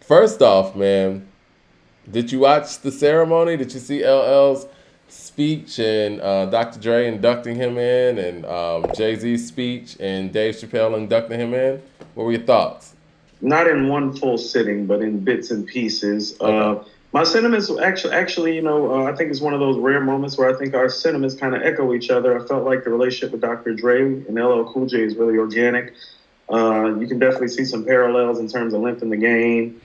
First off, man, did you watch the ceremony? Did you see LL's speech and Dr. Dre inducting him in, and Jay Z's speech and Dave Chappelle inducting him in? What were your thoughts? Not in one full sitting, but in bits and pieces. Okay. My sentiments actually, I think it's one of those rare moments where I think our sentiments kind of echo each other. I felt like the relationship with Dr. Dre and LL Cool J is really organic. You can definitely see some parallels in terms of length in the game,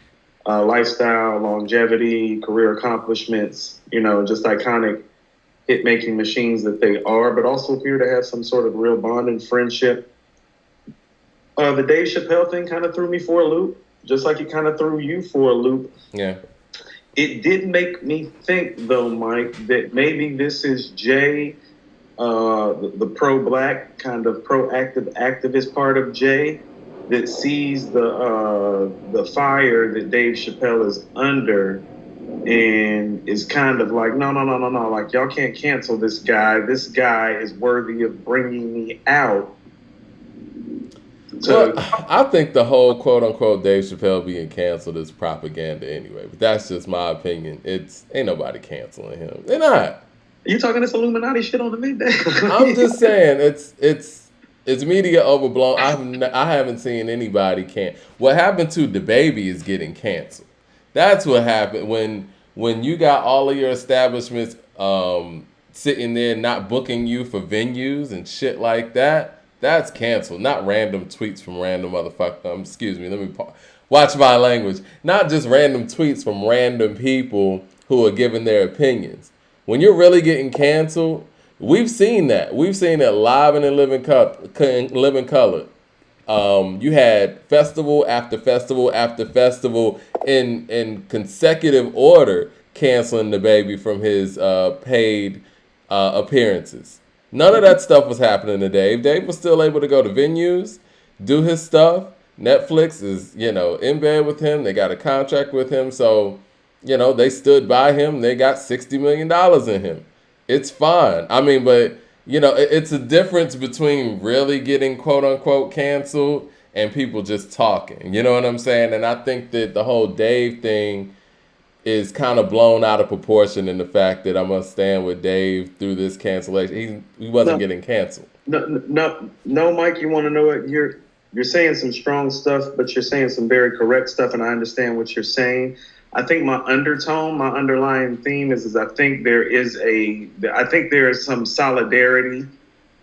lifestyle, longevity, career accomplishments, just iconic hit making machines that they are, but also appear to have some sort of real bond and friendship. The Dave Chappelle thing kind of threw me for a loop, just like it kind of threw you for a loop. Yeah. It did make me think, though, Mike, that maybe this is Jay, the pro-black kind of proactive activist part of Jay, that sees the fire that Dave Chappelle is under, and is kind of like, no, like y'all can't cancel this guy. This guy is worthy of bringing me out. Well, I think the whole quote unquote Dave Chappelle being canceled is propaganda anyway. But that's just my opinion. It's ain't nobody canceling him. They're not. You talking this Illuminati shit on the midday? I'm just saying it's media overblown. I haven't seen anybody can. What happened to the baby is getting canceled. That's what happened when you got all of your establishments sitting there not booking you for venues and shit like that. That's canceled. Not random tweets from random motherfucker. Excuse me. Let me watch my language. Not just random tweets from random people who are giving their opinions. When you're really getting canceled, we've seen that. We've seen it live and in living color. You had festival after festival after festival in consecutive order canceling the baby from his paid appearances. None of that stuff was happening to Dave. Dave was still able to go to venues, do his stuff. Netflix is, in bed with him. They got a contract with him. So, they stood by him. They got $60 million in him. It's fine. I mean, but, it's a difference between really getting quote unquote canceled and people just talking. You know what I'm saying? And I think that the whole Dave thing is kind of blown out of proportion in the fact that I must stand with Dave through this cancellation. He wasn't no, getting canceled. no, Mike. You want to know what you're saying some strong stuff, but you're saying some very correct stuff, and I understand what you're saying. I think my underlying theme is I think there is some solidarity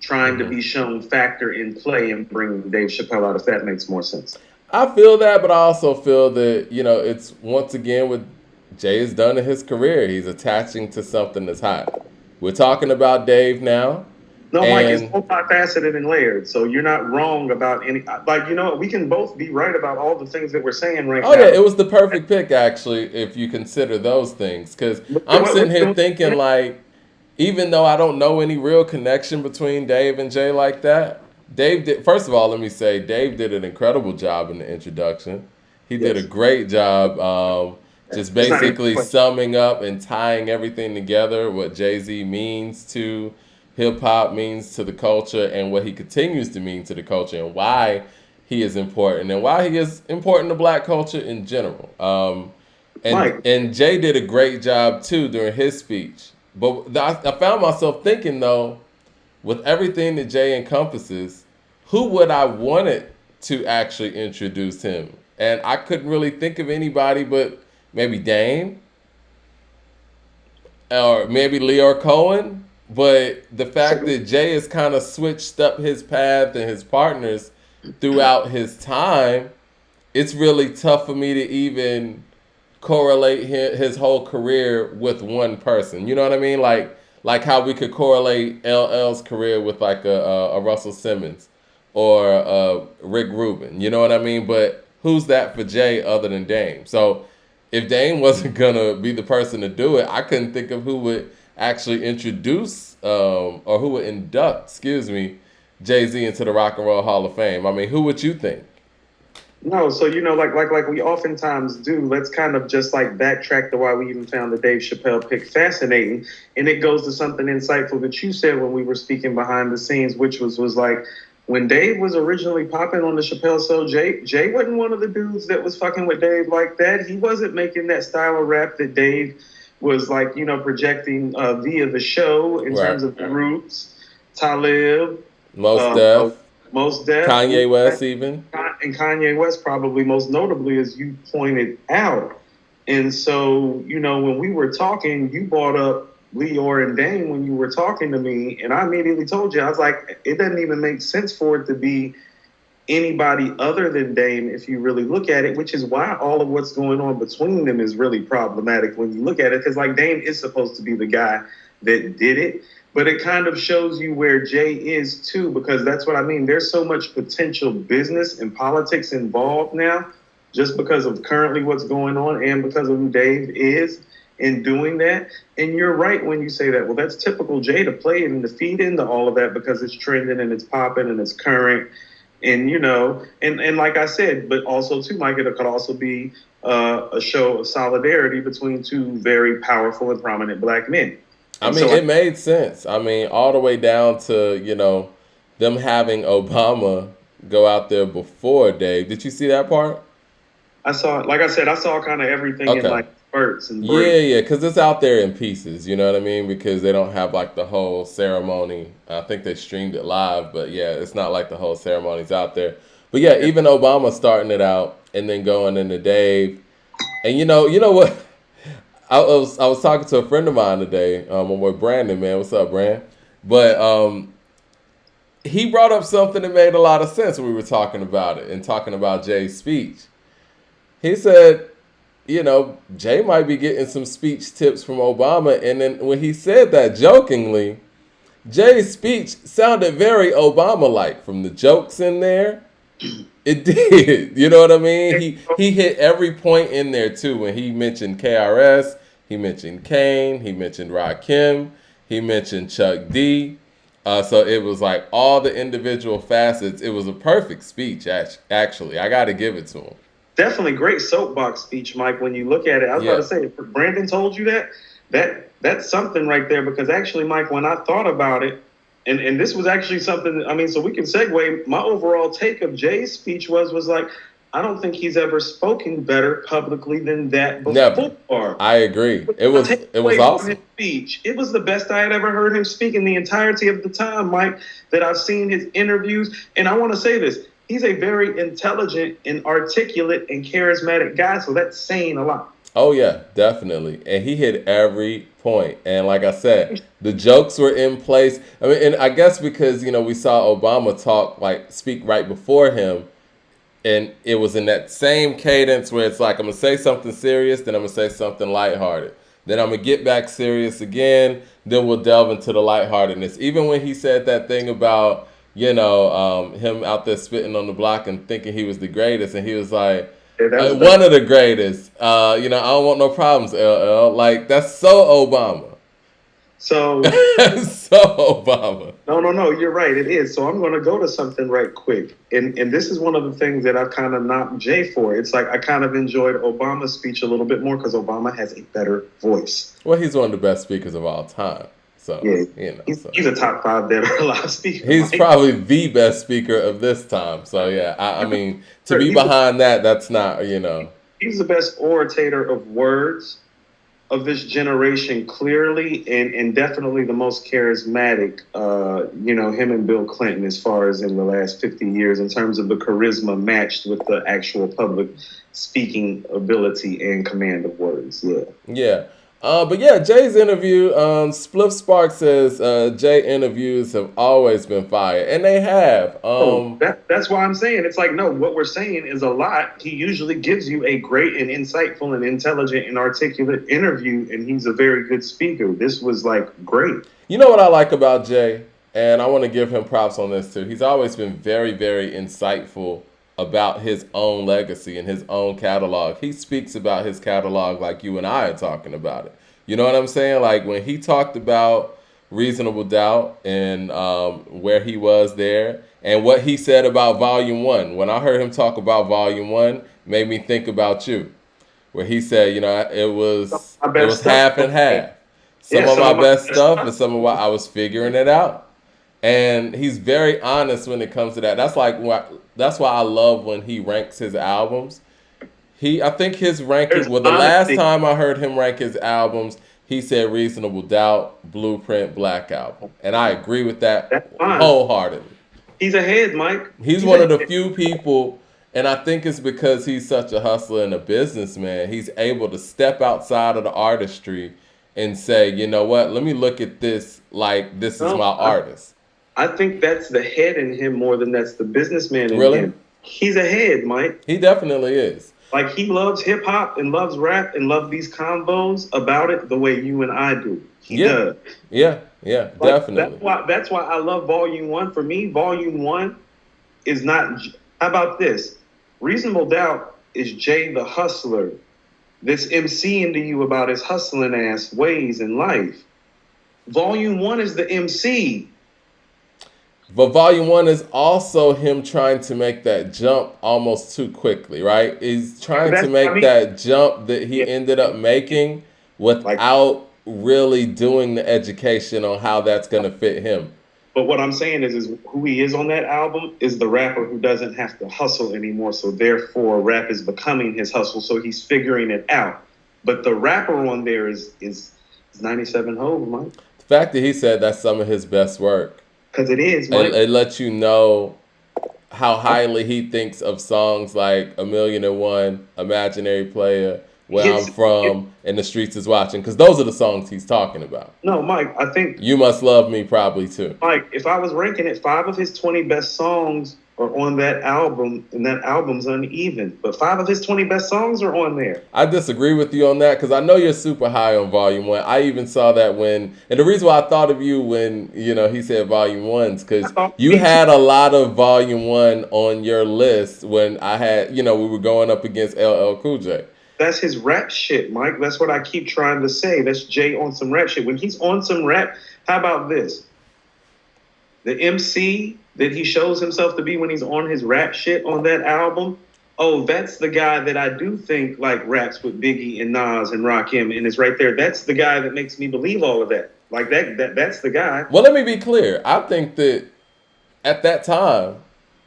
trying to be shown factor in play in bringing Dave Chappelle out. If that makes more sense. I feel that, but I also feel that, it's once again what Jay has done in his career. He's attaching to something that's hot. We're talking about Dave now. No, Mike, it's And multifaceted and layered. So you're not wrong about any. Like, we can both be right about all the things that we're saying right oh now. yeah, it was the perfect pick actually, if you consider those things. Because I'm sitting here thinking like, even though I don't know any real connection between Dave and Jay like that, Dave did. First of all, let me say Dave did an incredible job in the introduction. He did a great job, just basically summing up and tying everything together. What Jay-Z means to hip hop, means to the culture, and what he continues to mean to the culture, and why he is important, and why he is important to Black culture in general. And Jay did a great job too during his speech. But I found myself thinking though, with everything that Jay encompasses, who would I wanted to actually introduce him? And I couldn't really think of anybody but maybe Dame or maybe Leo Cohen. But the fact that Jay has kind of switched up his path and his partners throughout his time, it's really tough for me to even correlate his whole career with one person. You know what I mean? Like how we could correlate LL's career with like a Russell Simmons or Rick Rubin. You know what I mean? But who's that for Jay other than Dame? So if Dame wasn't gonna be the person to do it, I couldn't think of who would actually introduce or who would induct, Jay-Z into the Rock and Roll Hall of Fame. I mean, who would you think? No, so like we oftentimes do. Let's kind of just like backtrack to why we even found the Dave Chappelle pick fascinating, and it goes to something insightful that you said when we were speaking behind the scenes, which was like when Dave was originally popping on the Chappelle show, Jay wasn't one of the dudes that was fucking with Dave like that. He wasn't making that style of rap that Dave was like, projecting via the show in Right. terms of the Roots, Talib, Most uh, Def, Most Def, Kanye West, even. and Kanye West, probably most notably, as you pointed out. And so, when we were talking, you brought up Leor and Dame when you were talking to me, and I immediately told you, I was like, it doesn't even make sense for it to be anybody other than Dame if you really look at it, which is why all of what's going on between them is really problematic when you look at it, because like Dame is supposed to be the guy that did it, but it kind of shows you where Jay is too, because that's what I mean. There's so much potential business and politics involved now, just because of currently what's going on and because of who Dave is in doing that. And you're right when you say that. Well, that's typical Jay to play and to feed into all of that because it's trending and it's popping and it's current. And and like I said, but also too, Mike, it could also be a show of solidarity between two very powerful and prominent black men. I And mean, so it made sense. I mean, all the way down to, them having Obama go out there before Dave. Did you see that part? I saw, like I said, I saw kind of everything in Okay. like spurts and Yeah, breaks. yeah, because it's out there in pieces, you know what I mean? Because they don't have like the whole ceremony. I think they streamed it live, but yeah, it's not like the whole ceremony's out there. But yeah, even Obama starting it out and then going into Dave. And you know what? I was talking to a friend of mine today, my boy Brandon, man. What's up, Brand? But he brought up something that made a lot of sense when we were talking about it and talking about Jay's speech. He said, Jay might be getting some speech tips from Obama. And then when he said that jokingly, Jay's speech sounded very Obama-like from the jokes in there. It did. You know what I mean? He hit every point in there, too. When he mentioned KRS, he mentioned Kane, he mentioned Rakim, he mentioned Chuck D. So it was like all the individual facets. It was a perfect speech, actually. I got to give it to him. Definitely great soapbox speech, Mike. When you look at it, I was about Yeah. to say, if Brandon told you that's something right there. Because actually, Mike, when I thought about it, and this was actually something. I mean, so we can segue. My overall take of Jay's speech was like, I don't think he's ever spoken better publicly than that Never. before. I agree. It was Take it was away from awesome. his speech. It was the best I had ever heard him speak in the entirety of the time, Mike, that I've seen his interviews. And I want to say this. He's a very intelligent and articulate and charismatic guy, so that's saying a lot. Oh yeah, definitely. And he hit every point. And like I said, the jokes were in place. I mean, and I guess because, we saw Obama speak right before him, and it was in that same cadence where it's like I'm gonna say something serious, then I'm gonna say something lighthearted. Then I'm gonna get back serious again, then we'll delve into the lightheartedness. Even when he said that thing about, him out there spitting on the block and thinking he was the greatest, and he was like, Yeah, that was one of the greatest. I don't want no problems, LL. Like, that's so Obama. so. So Obama. No, you're right. It is. So I'm going to go to something right quick. And this is one of the things that I've kind of knocked Jay for. It's like I kind of enjoyed Obama's speech a little bit more because Obama has a better voice. Well, he's one of the best speakers of all time. So, Yeah, he's a top 5 dead or alive speaker. He's probably the best speaker of this time. So, yeah, I mean, to be behind that, that's not, He's the best orator of words of this generation, clearly, and definitely the most charismatic, him and Bill Clinton, as far as in the last 50 years, in terms of the charisma matched with the actual public speaking ability and command of words. Yeah. Yeah. But yeah, Jay's interview, Spliff Spark says Jay interviews have always been fire, and they have. That's why I'm saying it's like, no, what we're saying is a lot. He usually gives you a great and insightful and intelligent and articulate interview, and he's a very good speaker. This was like great. You know what I like about Jay, and I want to give him props on this too. He's always been very, very insightful about his own legacy and his own catalog. He speaks about his catalog like you and I are talking about it. You know what I'm saying? Like when he talked about Reasonable Doubt and where he was there and what he said about Volume 1. When I heard him talk about Volume 1, made me think about you. Where he said, it was half and half. Some of my best stuff and some of what I was figuring it out. and he's very honest when it comes to that. That's why I love when he ranks his albums. I think his ranking. There's Well, the last honesty. time I heard him rank his albums, he said Reasonable Doubt, Blueprint, Black Album, and I agree with that That's fine. wholeheartedly. He's ahead, Mike. He's He's one of the ahead. few people, and I think it's because he's such a hustler and a businessman. He's able to step outside of the artistry and say, you know what? Let me look at this like this is my No, artist. I think that's the head in him more than that's the businessman in Really? him. He's ahead, Mike. He definitely is. Like he loves hip hop and loves rap and loves these combos about it the way you and I do. He Yeah. does. Yeah, Like definitely. that's why I love Volume One. For me, Volume One is not. How about this? Reasonable Doubt is Jay the hustler that's MCing to you about his hustling ass ways in life. Volume One is the MC. But volume one is also him trying to make that jump almost too quickly, right? He's trying to That's I make mean, that jump that he yeah, ended up making like. without really doing the education on how that's going to fit him. But what I'm saying is who he is on that album is the rapper who doesn't have to hustle anymore. So therefore, rap is becoming his hustle. So he's figuring it out. But the rapper on there is 97 Hove, Mike. The fact that he said that's some of his best work, Because it is, it, Mike. it lets you know how highly he thinks of songs like A Million and One, Imaginary Player, Where I'm Hits, From, and The Streets Is Watching, because those are the songs he's talking about. no, Mike. I think You Must Love Me probably too. Mike, if I was ranking it, 5 of his 20 best songs are on that album, and that album's uneven. But 5 of his 20 best songs are on there. I disagree with you on that because I know you're super high on Volume One. I even saw that and the reason why I thought of you when he said Volume One's I because thought you me too. had a lot of Volume One on your list when I had we were going up against LL Cool J. That's his rap shit, Mike. That's what I keep trying to say. That's Jay on some rap shit. When he's on some rap, how about this? The MC that he shows himself to be when he's on his rap shit on that album. Oh, that's the guy that I do think like raps with Biggie and Nas and Rakim and is right there. That's the guy that makes me believe all of that. Like that's the guy. Well, let me be clear. I think that at that time,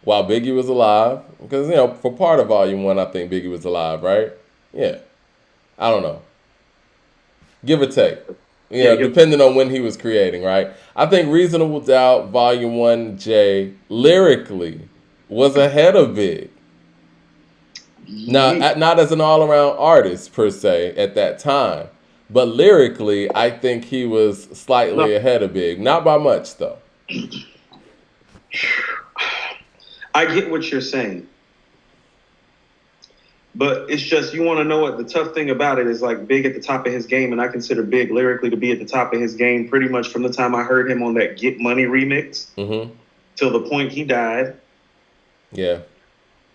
while Biggie was alive, because for part of Volume One, I think Biggie was alive, right? Yeah, I don't know. Give or take. Yeah, Depending on when he was creating, right? I think Reasonable Doubt, Volume 1, J, lyrically, was ahead of Big. Now, yeah. not as an all-around artist, per se, at that time. But lyrically, I think he was No, slightly ahead of Big. Not by much, though. I get what you're saying. But it's just you want to know what the tough thing about it is like Big at the top of his game, and I consider Big lyrically to be at the top of his game pretty much from the time I heard him on that Get Money remix Mm-hmm. till the point he died. Yeah.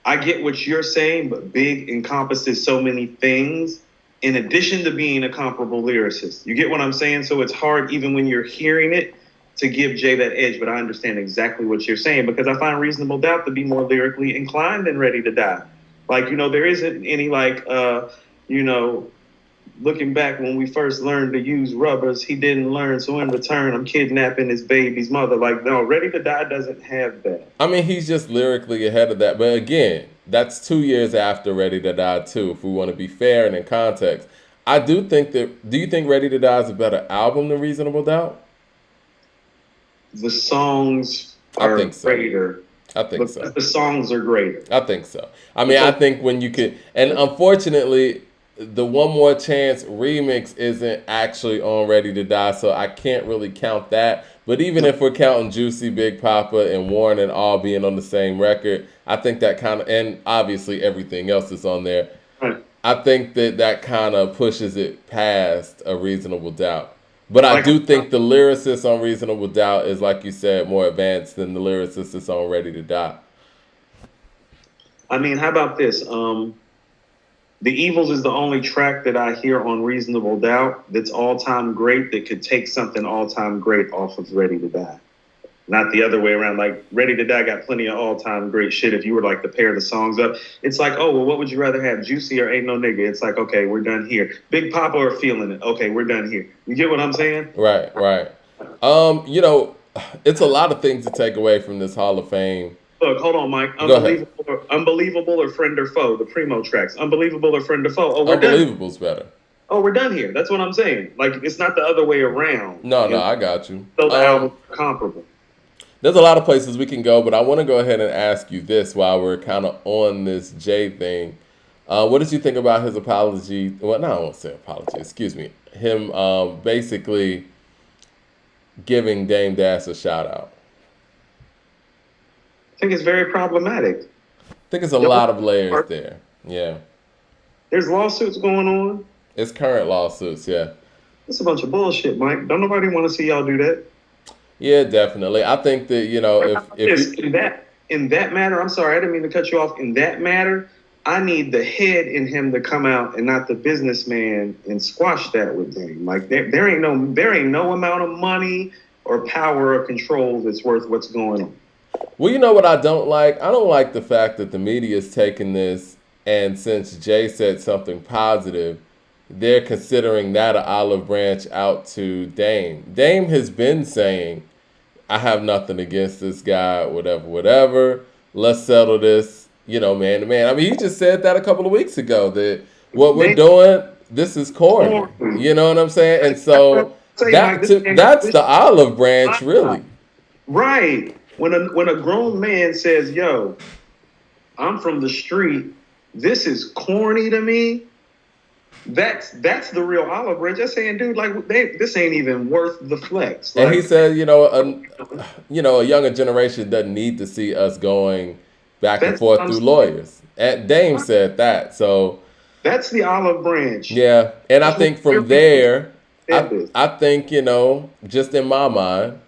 I get what you're saying, but Big encompasses so many things in addition to being a comparable lyricist. You get what I'm saying? So it's hard even when you're hearing it to give Jay that edge, but I understand exactly what you're saying because I find Reasonable Doubt to be more lyrically inclined than Ready to Die. Like, there isn't any you know, looking back when we first learned to use rubbers, he didn't learn. So in return, I'm kidnapping his baby's mother. Like, no, Ready to Die doesn't have that. I mean, he's just lyrically ahead of that. But again, that's 2 years after Ready to Die, too, if we want to be fair and in context. I do think that. Do you think Ready to Die is a better album than Reasonable Doubt? The songs I are think so. greater. I think so. The songs are greater. I think so. I mean, I think when you could, and unfortunately, the One More Chance remix isn't actually on Ready to Die, so I can't really count that. But even if we're counting Juicy, Big Papa, and Warren and all being on the same record, I think that kind of, and obviously everything else is on there. Right. I think that kind of pushes it past A Reasonable Doubt. But I Like, do think the lyricist on Reasonable Doubt is, like you said, more advanced than the lyricist that's on Ready to Die. I mean, how about this? The Evils is the only track that I hear on Reasonable Doubt that's all time great that could take something all time great off of Ready to Die. Not the other way around. Like, Ready to Die got plenty of all time great shit. If you were like to pair the songs up, it's like, oh, well, what would you rather have, Juicy or Ain't No Nigga? It's like, okay, we're done here. Big Papa or Feeling It? Okay, we're done here. You get what I'm saying? Right. it's a lot of things to take away from this Hall of Fame. Look, hold on, Mike. Go ahead. Unbelievable or friend or foe? The primo tracks. Unbelievable or friend or foe? Oh, we're done. Unbelievable's better. Oh, we're done here. That's what I'm saying. Like it's not the other way around. No, no, I got you. Those albums are comparable. There's a lot of places we can go, but I want to go ahead and ask you this while we're kind of on this Jay thing. What did you think about his apology? Well, no, I won't say apology. Excuse me. Him basically giving Dame Dash a shout out. I think it's very problematic. I think it's a lot of layers there. Yeah. There's lawsuits going on. It's current lawsuits, yeah. It's a bunch of bullshit, Mike. Don't nobody want to see y'all do that. Yeah, definitely. I think that, in that matter, I'm sorry, I didn't mean to cut you off. In that matter, I need the head in him to come out and not the businessman and squash that with him. Like there ain't no amount of money or power or control that's worth what's going on. Well, you know what I don't like? I don't like the fact that the media is taking this, and since Jay said something positive, they're considering that an olive branch out to Dame. Dame has been saying, I have nothing against this guy, whatever, whatever. Let's settle this, man to man. I mean, he just said that a couple of weeks ago, that what we're doing, this is corny. You know what I'm saying? And so that's the olive branch, really. Right. When a grown man says, yo, I'm from the street, this is corny to me. That's the real olive branch. Just saying, dude, like this ain't even worth the flex. Like, and he said, a younger generation doesn't need to see us going back and forth through lawyers. And Dame said that, so that's the olive branch. Yeah, and I think from there, I think just in my mind,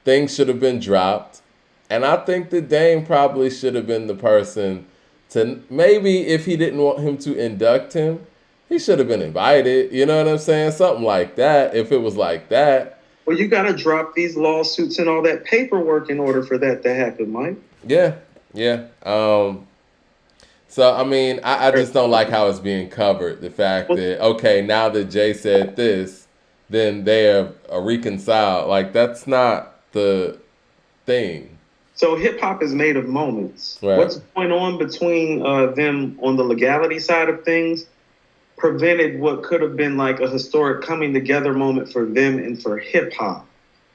things should have been dropped, and I think that Dame probably should have been the person to maybe if he didn't want him to induct him. He should have been invited, you know what I'm saying? Something like that, if it was like that. Well, you got to drop these lawsuits and all that paperwork in order for that to happen, Mike. Yeah. So, I mean, I just don't like how it's being covered. The fact that, okay, now that Jay said this, then they are reconciled. Like, that's not the thing. So hip-hop is made of moments. Right. What's going on between them on the legality side of things prevented what could have been like a historic coming together moment for them and for hip hop.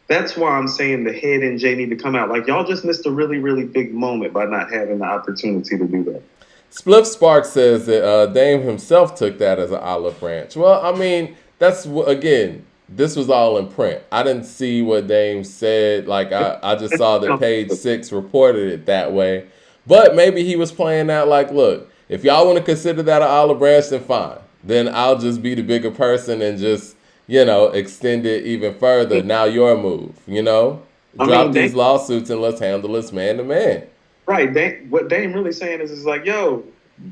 That's why I'm saying the head and Jay need to come out. Like y'all just missed a really, really big moment by not having the opportunity to do that. Spliff Spark says that Dame himself took that as an olive branch. Well, I mean, that's, again, this was all in print. I didn't see what Dame said. Like, I just saw that Page 6 reported it that way. But maybe he was playing out like, look, if y'all want to consider that an olive branch, then fine. Then I'll just be the bigger person and just, extend it even further. Now your move, Drop these lawsuits and let's handle this man to man. Right. What Dame really saying is like, yo,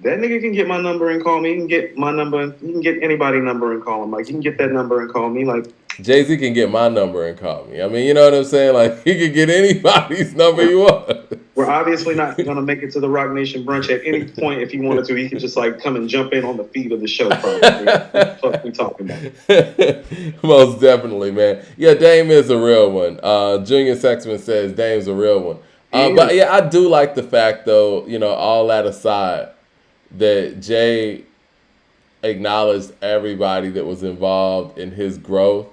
that nigga can get my number and call me. He can get my number. He can get anybody's number and call him. Like, he can get that number and call me. Like, Jay-Z can get my number and call me. I mean, you know what I'm saying? Like, he can get anybody's number you want. We're obviously not going to make it to the Rock Nation brunch at any point. If he wanted to, he could just like come and jump in on the feed of the show. Probably. What the fuck we talking about? Most definitely, man. Yeah, Dame is a real one. Junior Sexman says Dame's a real one. But yeah, I do like the fact, though, all that aside, that Jay acknowledged everybody that was involved in his growth.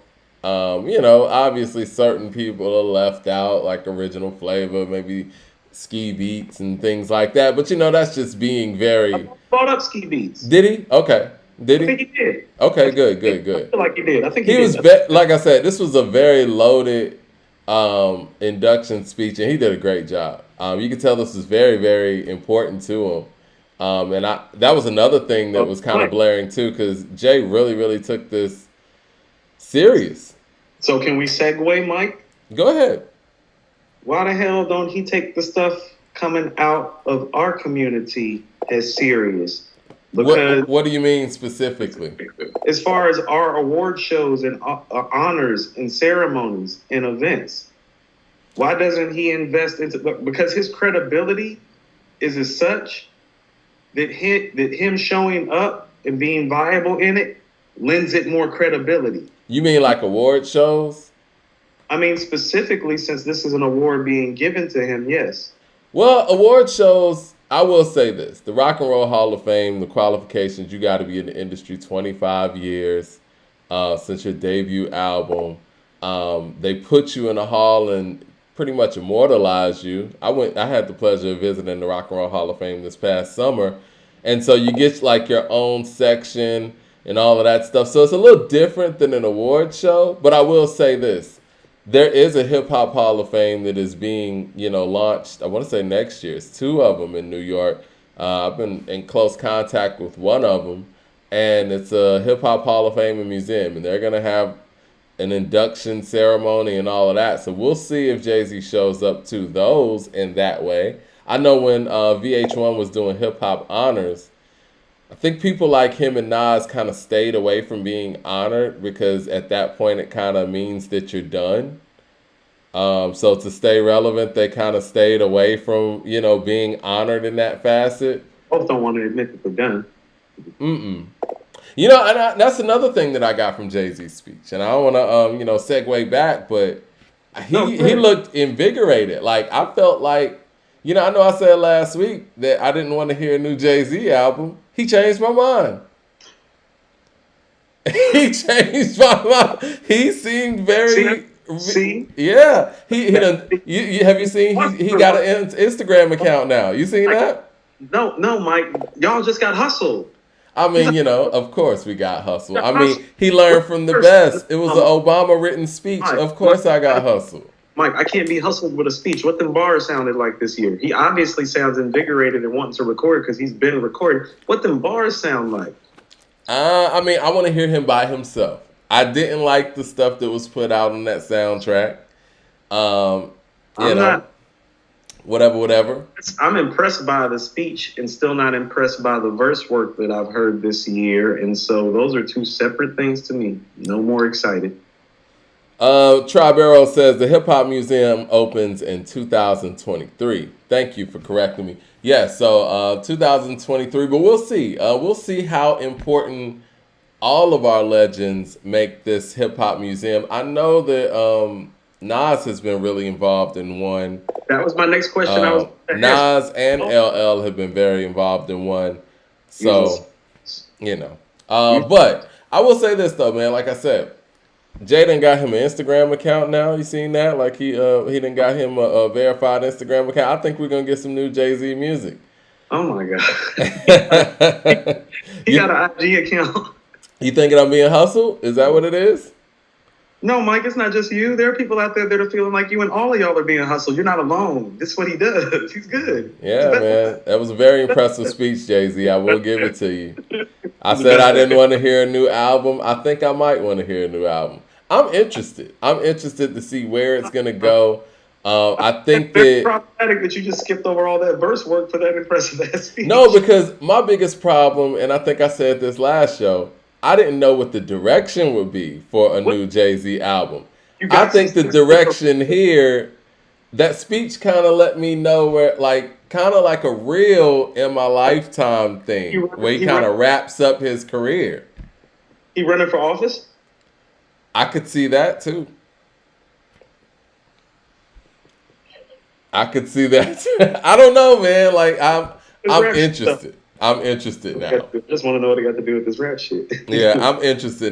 Obviously certain people are left out, like Original Flavor, maybe Ski Beats and things like that. But that's just being very. I brought up Ski Beats. Did he? Okay. Did he? I think he did. Okay, good. I feel like he did. I think he was. Like I said, this was a very loaded induction speech, and he did a great job. You can tell this was very, very important to him. And that was another thing that was kind of blaring too, because Jay really, really took this serious. So can we segue, Mike? Go ahead. Why the hell don't he take the stuff coming out of our community as serious? Because what do you mean specifically? As far as our award shows and honors and ceremonies and events, why doesn't he invest into? Because his credibility is as such that him showing up and being viable in it lends it more credibility. You mean like award shows? I mean, specifically since this is an award being given to him, yes. Well, award shows, I will say this. The Rock and Roll Hall of Fame, the qualifications, you got to be in the industry 25 years since your debut album. They put you in a hall and pretty much immortalize you. I had the pleasure of visiting the Rock and Roll Hall of Fame this past summer. And so you get like your own section and all of that stuff. So it's a little different than an award show, but I will say this. There is a hip hop hall of fame that is being, launched. I want to say next year. It's two of them in New York. I've been in close contact with one of them, and it's a hip hop hall of fame and museum, and they're gonna have an induction ceremony and all of that. So we'll see if Jay-Z shows up to those in that way. I know when VH1 was doing hip hop honors, I think people like him and Nas kind of stayed away from being honored because at that point it kind of means that you're done. So to stay relevant, they kind of stayed away from, being honored in that facet. Both don't want to admit that they're done. Mm-mm. That's another thing that I got from Jay-Z's speech. And I don't want to, segue back, but he looked invigorated. Like, I felt like, I know I said last week that I didn't want to hear a new Jay-Z album. He changed my mind. He changed my mind. He seemed very... See? Yeah. He done, have you seen he got an Instagram account now? You seen that? No, Mike. Y'all just got hustled. I mean, of course we got hustled. I mean, he learned from the best. It was an Obama written speech. Of course I got hustled. Mike, I can't be hustled with a speech. What them bars sounded like this year? He obviously sounds invigorated and wanting to record because he's been recording. What them bars sound like? I mean, I want to hear him by himself. I didn't like the stuff that was put out on that soundtrack. Whatever. I'm impressed by the speech and still not impressed by the verse work that I've heard this year. And so those are two separate things to me. No more excited. Tribero says the Hip Hop Museum opens in 2023. Thank you for correcting me. Yes, so 2023, but we'll see. We'll see how important all of our legends make this Hip Hop Museum. I know that Nas has been really involved in one. That was my next question. Nas and LL have been very involved in one. So, but I will say this though, man. Like I said, Jay done got him an Instagram account now. You seen that? Like he done got him a verified Instagram account. I think we're gonna get some new Jay-Z music. Oh my god. He got an IG account. You thinking I'm being hustled? Is that what it is? No, Mike, it's not just you. There are people out there that are feeling like you and all of y'all are being hustled. You're not alone. This is what he does. He's good. Yeah, man. That was a very impressive speech, Jay-Z. I will give it to you. I said I didn't want to hear a new album. I think I might want to hear a new album. I'm interested. I'm interested to see where it's going to go. I think it's problematic that you just skipped over all that verse work for that impressive ass speech. No, because my biggest problem, and I think I said this last show, I didn't know what the direction would be for a new Jay-Z album. I think the direction here, that speech kind of let me know where, like, kind of like a real In My Lifetime thing, where he kind of wraps up his career. He running for office? I could see that too. I could see that. I don't know, man. Like I'm interested. I'm interested now. I just want to know what it got to do with this rap shit. Yeah, I'm interested now.